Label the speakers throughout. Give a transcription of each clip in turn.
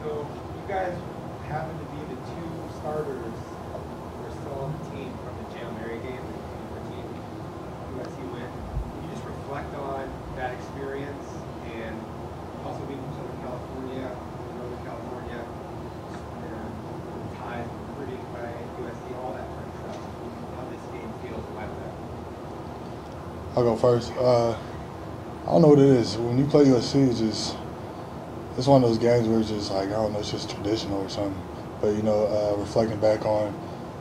Speaker 1: So you guys happen to be the two starters who are still on the team from the Jail Mary game in 2014 USC win. Can you just reflect on that experience and also being from Southern California, Northern California, where ties were recruiting by USC, all that kind of stuff. How this game feels about that?
Speaker 2: I'll go first. I don't know what it is. When you play USC, it's one of those games where it's just like, I don't know, it's just traditional or something. But, you know, reflecting back on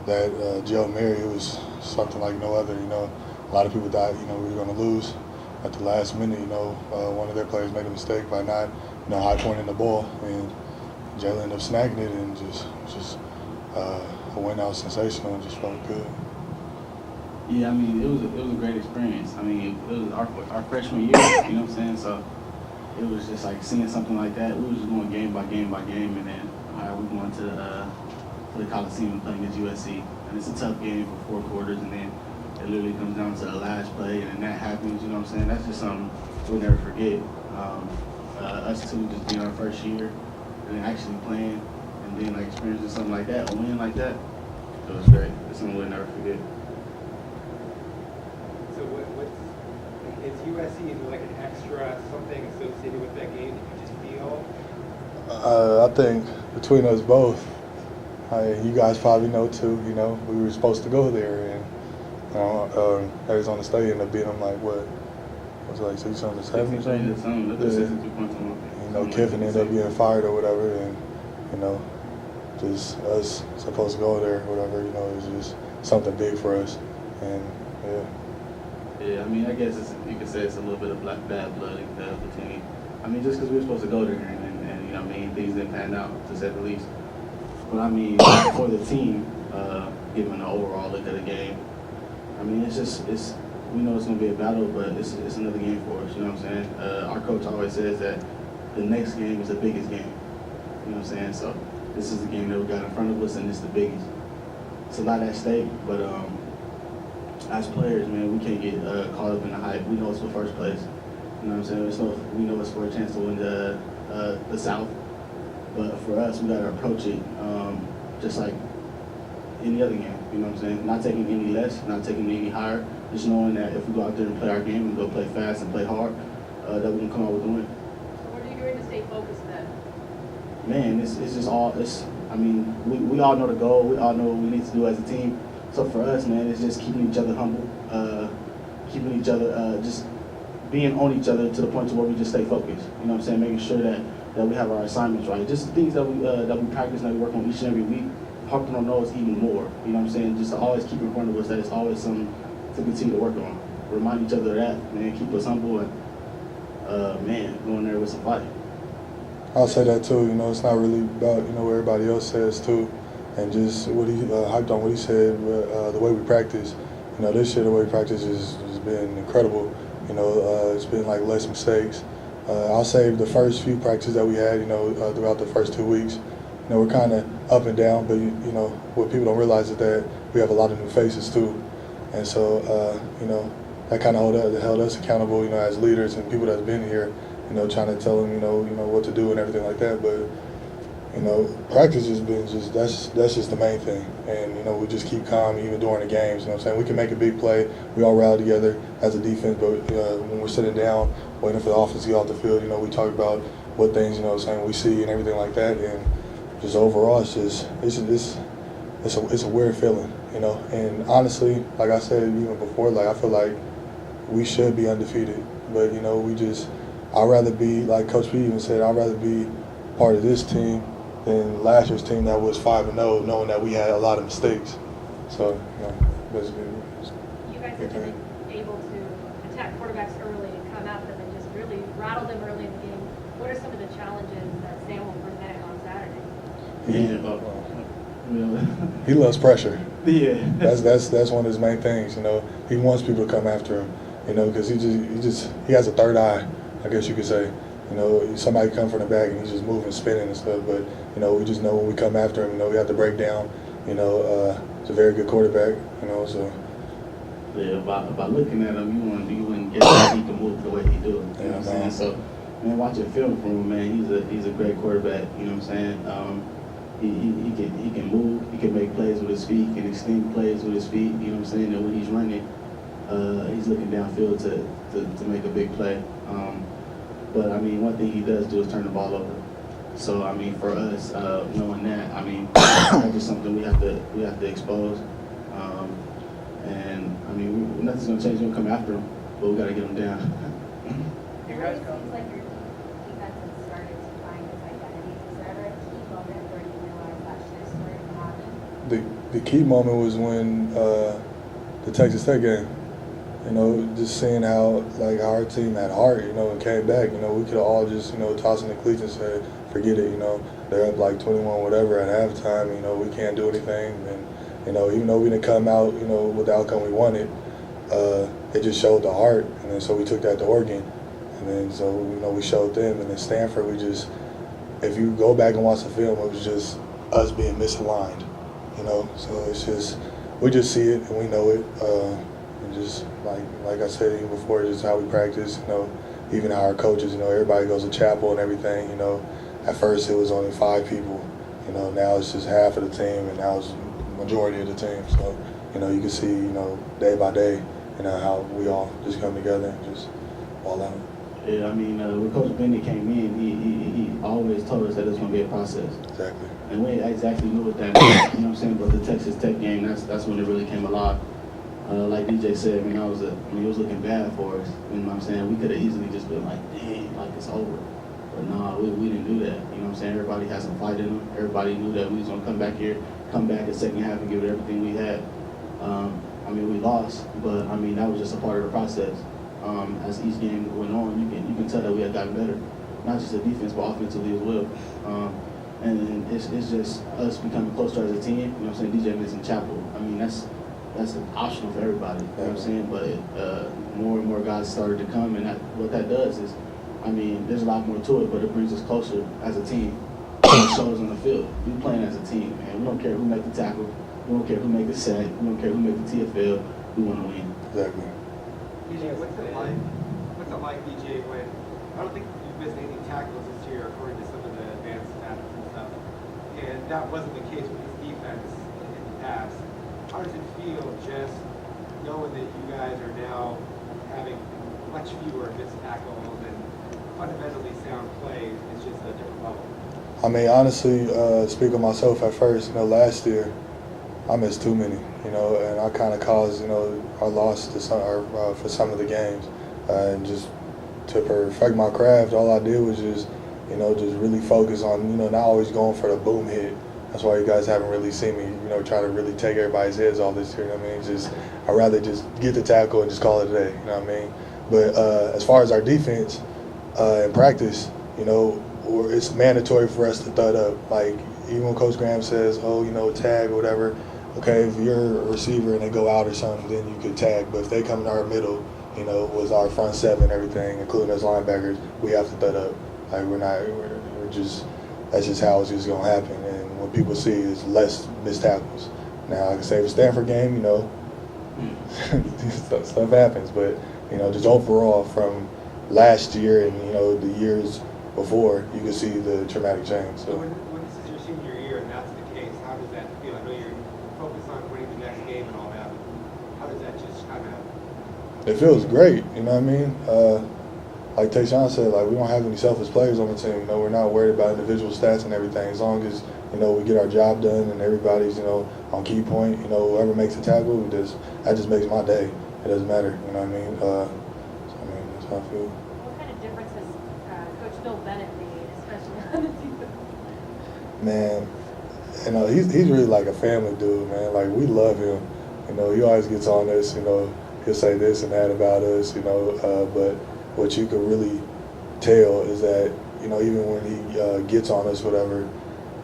Speaker 2: that Joe Mary, it was something like no other, you know. A lot of people thought, you know, we were going to lose at the last minute, you know. One of their players made a mistake by not, you know, high pointing the ball, and Jalen ended up snagging it, and just a win that was sensational and just felt good.
Speaker 3: Yeah, I mean, it was a great experience. I mean, it was our freshman year, you know what I'm saying? So it was just like seeing something like that. We were just going game by game by game, and then we going to the Coliseum and playing against USC. And it's a tough game for 4 quarters, and then it literally comes down to the last play, and then that happens, you know what I'm saying? That's just something we'll never forget. Us two just being our first year, and then actually playing, and then like experiencing something like that, a win like that, it was great. It's something we'll never forget.
Speaker 1: So is USC, is there like an extra something associated with that game that you just feel?
Speaker 2: I think between us both, you guys probably know too, you know, we were supposed to go there, and Arizona State ended up beating them like, what, was it like 6-7 or something? You know, Kiffin ended up getting fired or whatever, and, you know, just us supposed to go there or whatever, you know, it was just something big for us, and yeah.
Speaker 3: Yeah, I mean, I guess you could say it's a little bit of bad blood of the team. I mean, just because we were supposed to go there and you know, I mean, things didn't pan out, to say the least. But I mean, for the team, given the overall look at the game, I mean, we know it's going to be a battle, but it's another game for us, you know what I'm saying? Our coach always says that the next game is the biggest game, you know what I'm saying? So this is the game that we got in front of us, and it's the biggest. It's a lot at stake, but as players, man, we can't get caught up in the hype. We know it's for first place. You know what I'm saying? We know it's for a chance to win the South. But for us, we got to approach it just like any other game. You know what I'm saying? Not taking any less, not taking any higher. Just knowing that if we go out there and play our game and go play fast and play hard, that we can come out with a win.
Speaker 4: So what are you doing to stay focused then?
Speaker 3: Man, it's just all. I mean, we all know the goal. We all know what we need to do as a team. So for us, man, it's just keeping each other humble, keeping each other, just being on each other to the point to where we just stay focused. You know what I'm saying? Making sure that we have our assignments right. Just things that we practice and that we work on each and every week, harping on those even more. You know what I'm saying? Just to always keep in front of us that it's always something to continue to work on. Remind each other of that, man. Keep us humble and, man, going there with some fight.
Speaker 2: I'll say that too. You know, it's not really about, you know, what everybody else says too. And just what he hyped on what he said, the way we practice. You know, this year the way we practice has been incredible. You know, it's been like less mistakes. I'll say the first few practices that we had, you know, throughout the first 2 weeks, you know, we're kind of up and down. But you know, what people don't realize is that we have a lot of new faces too, and so you know, that kind of held us accountable. You know, as leaders and people that's been here, you know, trying to tell them, you know what to do and everything like that. But you know, practice has been that's just the main thing. And, you know, we just keep calm even during the games, you know what I'm saying? We can make a big play. We all rally together as a defense, but when we're sitting down, waiting for the offense to get off the field, you know, we talk about what things, you know what I'm saying, we see and everything like that. And just overall, it's a weird feeling, you know? And honestly, like I said even before, like I feel like we should be undefeated. But, you know, I'd rather be, like Coach P even said, I'd rather be part of this team than last year's team that was 5-0, knowing that we had a lot of mistakes. So, you know, basically.
Speaker 4: You guys have been able to attack quarterbacks early and come at them and just really rattle them early in the game. What are some of the challenges that Sam will present on Saturday?
Speaker 2: He loves pressure.
Speaker 3: Yeah.
Speaker 2: That's one of his main things. You know, he wants people to come after him. You know, because he has a third eye, I guess you could say. You know, somebody come from the back and he's just moving, spinning and stuff. But, you know, we just know when we come after him, you know, we have to break down. You know, he's a very good quarterback, you know, so.
Speaker 3: Yeah, by looking at him, you wouldn't guess that he can move the way he do. You know what I'm saying? So man, watching film from him, man, he's a great quarterback. You know what I'm saying? He can move. He can make plays with his feet. He can extend plays with his feet. You know what I'm saying? And when he's running, he's looking downfield to make a big play. But I mean, one thing he does do is turn the ball over. So I mean, for us, knowing that, I mean, that's just something we have to expose. And I mean, nothing's gonna change. We're gonna come after him, but we gotta get him down.
Speaker 4: It really seems like your defense has started to find its identity. Is there ever a key moment where you realize that shift started to happen?
Speaker 2: The key moment was when the Texas Tech game. You know, just seeing how our team had heart, you know, and came back. You know, we could have all just, you know, tossed in the cleats and said, forget it, you know. They're up like 21 whatever at halftime, you know, we can't do anything. And, you know, even though we didn't come out, you know, with the outcome we wanted, it just showed the heart. And then so we took that to Oregon. And then so, you know, we showed them. And then Stanford, we just, if you go back and watch the film, it was just us being misaligned, you know. So it's just, we just see it and we know it. And just like I said even before, just how we practice, you know, even how our coaches, you know, everybody goes to chapel and everything, you know. At first it was only 5 people, you know, now it's just half of the team and now it's the majority of the team. So, you know, you can see, you know, day by day, you know, how we all just come together and just all out.
Speaker 3: Yeah, I mean, when Coach Benny came in, he always told us that it's going to be a process.
Speaker 2: Exactly.
Speaker 3: And we exactly knew what that meant, you know what I'm saying? But the Texas Tech game, that's when it really came alive. Like DJ said, I mean, it was looking bad for us. You know what I'm saying? We could have easily just been like, dang, like it's over. But no, we didn't do that. You know what I'm saying? Everybody had some fight in them. Everybody knew that we was going to come back in second half and give it everything we had. I mean, we lost, but I mean, that was just a part of the process. As each game went on, you can tell that we had gotten better. Not just the defense, but offensively as well. And it's just us becoming closer as a team. You know what I'm saying? DJ mentioned Chapel. I mean, that's optional for everybody. You know what I'm saying? But more and more guys started to come, and what that does is, I mean, there's a lot more to it, but it brings us closer as a team. It shows on the field. We're playing as a team, man. We don't care who make the tackle. We don't care who make the sack. We don't care who make the TFL. We want to win.
Speaker 2: Exactly.
Speaker 1: DJ, what's it like, DJ, when I don't think you've missed any tackles this year according to some of the advanced stats and stuff, and that wasn't the case with this defense in the past. How does it feel just knowing that you guys are now having much fewer missed tackles and fundamentally sound play? It's just a different level.
Speaker 2: I mean, honestly, speaking of myself at first, you know, last year I missed too many, you know, and I kind of caused, you know, our loss to for some of the games. And just to perfect my craft, all I did was just, you know, just really focus on, you know, not always going for the boom hit. That's why you guys haven't really seen me, you know, try to really take everybody's heads off this year. You know what I mean? Just, I'd rather just get the tackle and just call it a day. You know what I mean? But as far as our defense in practice, you know, it's mandatory for us to thud up. Like, even when Coach Graham says, oh, you know, tag or whatever, okay, if you're a receiver and they go out or something, then you could tag. But if they come in our middle, you know, with our front seven and everything, including us linebackers, we have to thud up. Like, we're just, that's just how it's just going to happen. And what people see is less missed tackles. Now, I can say for Stanford game, you know, stuff happens. But, you know, just overall from last year and, you know, the years before, you can see the traumatic change.
Speaker 1: So when this is your senior year and that's the case, how does that feel? I know you're focused on winning the next game and all that. How does that just kind of...
Speaker 2: It feels great, you know what I mean? Like Tashon said, like, we don't have any selfish players on the team. You know, we're not worried about individual stats and everything. As long as, you know, we get our job done and everybody's, you know, on key point, you know, whoever makes the tackle, that just makes my day. It doesn't matter, you know what I mean? So, I mean, that's how I feel.
Speaker 4: What kind of difference has Coach Bill Bennett made, especially on the defense?
Speaker 2: Man, you know, he's really like a family dude, man. Like, we love him. You know, he always gets on us, you know, he'll say this and that about us, you know, but what you can really tell is that, you know, even when he gets on us, whatever,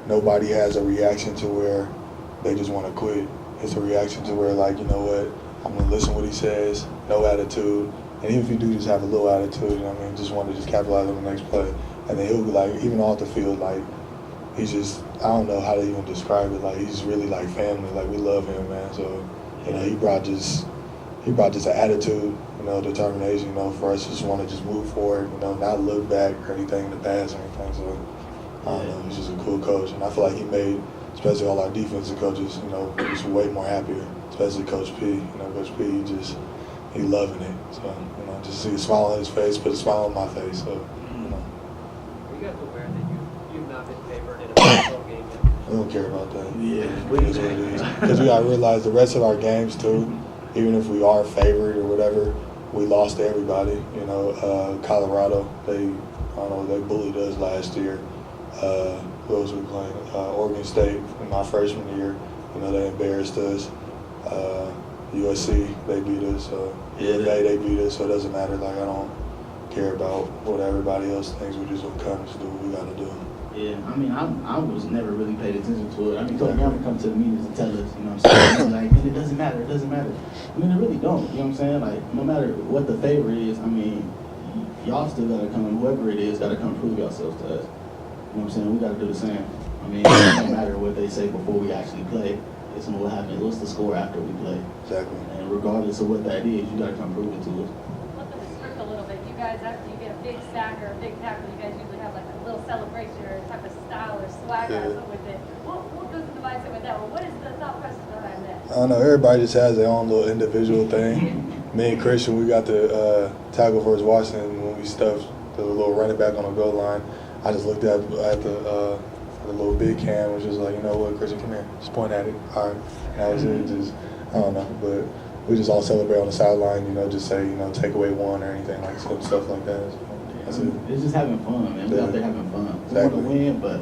Speaker 2: nobody has a reaction to where they just want to quit. It's a reaction to where, like, you know what, I'm going to listen what he says, no attitude. And even if you do just have a little attitude, you know what I mean, just want to just capitalize on the next play. And then he'll be like, even off the field, like, he's just, I don't know how to even describe it. Like, he's really like family. Like, we love him, man. So, you know, he brought just an attitude, you determination, for us to just want to just move forward, not look back or anything in the past or anything. So, I don't know, he's just a cool coach. And I feel like he made, especially all our defensive coaches, just way more happier, especially Coach P. Coach P, he loving it. So, just see a smile on his face, put a smile on my face. So,
Speaker 5: Are you guys aware that you've not been favored in a baseball game yet?
Speaker 2: I don't care about that.
Speaker 3: Yeah.
Speaker 2: Because we got to realize the rest of our games, too, even if we are favored or whatever, we lost to everybody. Colorado, they bullied us last year. Who else we playing? Oregon State in my freshman year. They embarrassed us. USC, they beat us. They beat us, so it doesn't matter. I don't care about what everybody else thinks. We just gonna come and do what we gotta do.
Speaker 3: Yeah, I mean, I was never really paid attention to it. I mean, Coach Brown would come to the meetings and tell us, what I'm saying? It doesn't matter, it doesn't matter. I mean, it really don't, what I'm saying? No matter what the favor is, I mean, y'all still gotta come, whoever it is, gotta come prove yourselves to us. You know what I'm saying? We gotta do the same. I mean, it doesn't matter what they say before we actually play. It's what happens. What's the score after we play?
Speaker 2: Exactly.
Speaker 3: And regardless of what that is, you gotta come prove it to us.
Speaker 4: Flip the script a little bit. You guys, after you get a big sack or a big tackle, you guys usually have a little celebration or a type of style or swag or something with it. What goes into the mindset with that? Well, what is the thought process behind that?
Speaker 2: I don't know. Everybody just has their own little individual thing. Me and Christian, we got the tackle versus Washington when we stuffed the little running back on the goal line. I just looked at the little big cam, was just like, you know what, Christian, come here, just point at it. All right, and that was it. Just, I don't know, but we just all celebrate on the sideline. Just say, take away one or anything like stuff like that. So that's it.
Speaker 3: It's just having fun, man. We're out there having fun. We want to win, but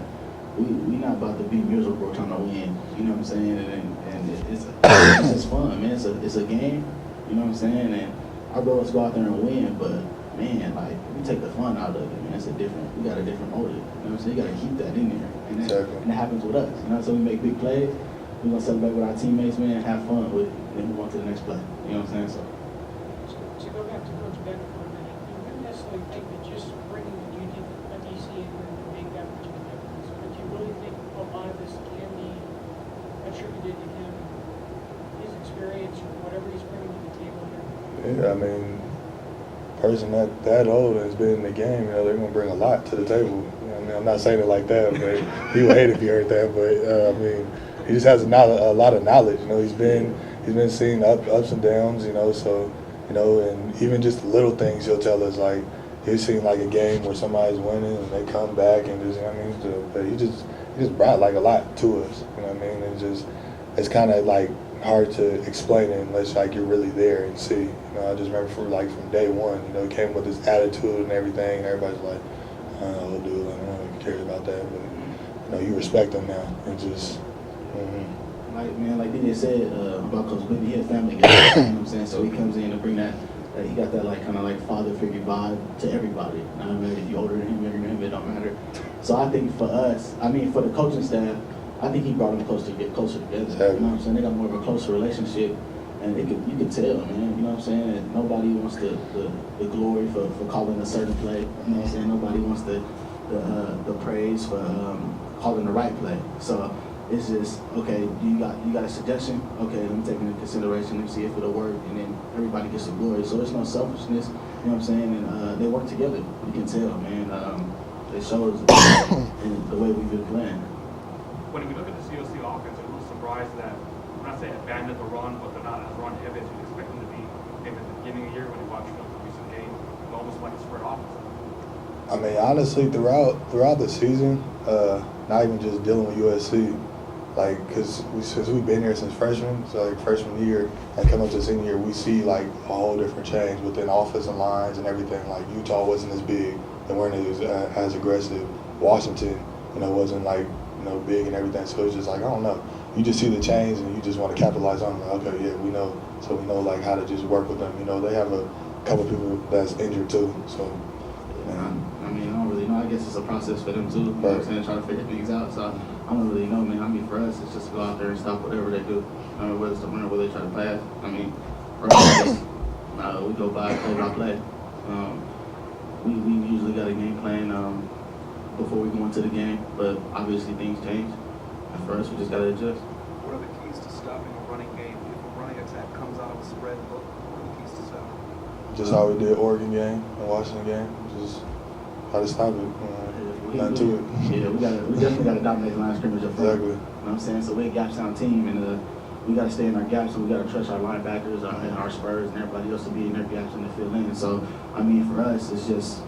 Speaker 3: we not about to be miserable trying to win. You know what I'm saying? And it's just fun, man. It's a game. You know what I'm saying? And our goal is to go out there and win, but man, we take the fun out of it, man. We got a different motive. You know what I'm saying? You got to keep that in there. And it happens with us. So we make big plays. We're going to celebrate with our teammates, man, and have fun with it. And then move on to the next play. You know what I'm saying?
Speaker 6: To go back to Coach Beck for a minute, you wouldn't necessarily think that just bringing the union at DC in here would make that much of a difference. But do you really think a lot of this can be attributed to him, his experience, or whatever he's bringing to the table here?
Speaker 2: Yeah, I mean, person that old has been in the game, they're going to bring a lot to the table. I'm not saying it like that, but he would hate if he heard that. But I mean, he just has a lot of knowledge. He's been seeing ups and downs. So and even just the little things he'll tell us. Like he's seen a game where somebody's winning and they come back and just but he just brought a lot to us. It's kind of hard to explain it unless you're really there and see. I just remember from day one, he came with his attitude and everything, and everybody's like, oh, dude, I don't know if he cares about that, but you respect him now and just.
Speaker 3: Like DJ said about Coach Bibby, he a family guy. You know what I'm saying? So he comes in to bring that. He got that kind of father figure vibe to everybody. Not matter if you're older than him, younger than him, it don't matter. So I think for us, for the coaching staff, I think he brought them closer together.
Speaker 2: Exactly.
Speaker 3: You know what I'm saying? They got more of a closer relationship, and you could tell, man. You know what I'm saying? That nobody wants the glory for calling a certain play. You know what I'm saying? Nobody wants the praise for calling the right play. So it's just, okay, you got a suggestion? Okay, let me take it into consideration and see if it'll work, and then everybody gets the glory. So there's no selfishness. You know what I'm saying? And they work together. You can tell, man. It shows in the way we've been playing.
Speaker 7: When we look at the COC offense, I'm a little surprised that, I'm not saying abandon the run, but they're not as run heavy as you'd expect them to be. Maybe at the beginning of the year when you watch the recent game, it's almost like a spread offense.
Speaker 2: I mean, honestly, throughout the season, not even just dealing with USC, because since we've been here since freshman, so freshman year and coming up to senior year, we see a whole different change within offensive lines and everything. Utah wasn't as big, they weren't as aggressive. Washington, wasn't big and everything. So it's just I don't know. You just see the change and you just want to capitalize on them. Okay, yeah, we know. So we know how to just work with them. They have a couple people that's injured too. So.
Speaker 3: I don't really know. I guess it's a process for them too. You know what I'm saying? Trying to figure things out. So I don't really know, man. For us, it's just to go out there and stop whatever they do. Whether it's the run or whether they try to pass. For us, we go play by play. We usually got a game plan before we go into the game, but obviously things change. And for us, we just got to adjust.
Speaker 5: What are the keys to stopping a running game? If a running attack comes out of a spread look, what are the keys to stop?
Speaker 2: Just how we did Oregon game and Washington game. Just how to stop it. Nothing to it.
Speaker 3: Yeah, we definitely got to dominate the line of scrimmage up front.
Speaker 2: Exactly.
Speaker 3: You know what I'm saying? So we're a gap-sound team, and we got to stay in our gaps, and we got to trust our linebackers and our spurs and everybody else to be in their gaps and to fill in. So, I mean, for us, it's just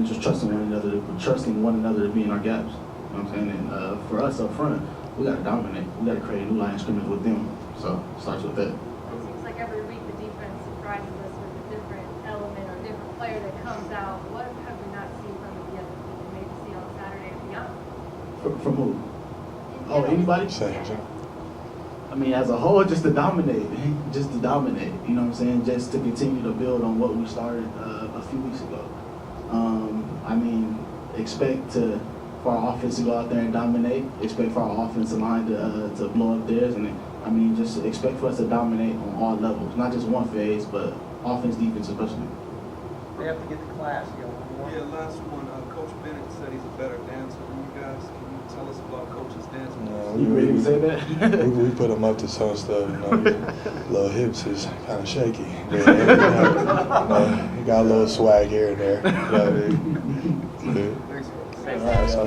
Speaker 3: just trusting one another to be in our gaps. You know what I'm saying? And for us up front, we got to dominate. We got to create a new line of scrimmage with them. So it starts with that.
Speaker 4: It seems like every week the defense surprises us with a different element or different player that comes out. What have we not seen from the other team that maybe see on Saturday and beyond?
Speaker 3: From who? Oh, anybody?
Speaker 2: Same.
Speaker 3: I mean, as a whole, just to dominate. Just to dominate. You know what I'm saying? Just to continue to build on what we started a few weeks ago. I mean, expect for our offense to go out there and dominate. Expect for our offensive line to blow up theirs, and I mean, just expect for us to dominate on all levels, not just one phase, but offense, defense, especially.
Speaker 1: They have to get the class, you know.
Speaker 8: Yeah, last one, Coach Bennett said he's a better dancer than you guys. Can you tell us about Coach's dance?
Speaker 3: You ready to say that?
Speaker 2: we put him up to some stuff. You know, his little hips is kind of shaky. But, he got a little swag here and there. You know what I mean?
Speaker 8: Thanks,
Speaker 2: All right, so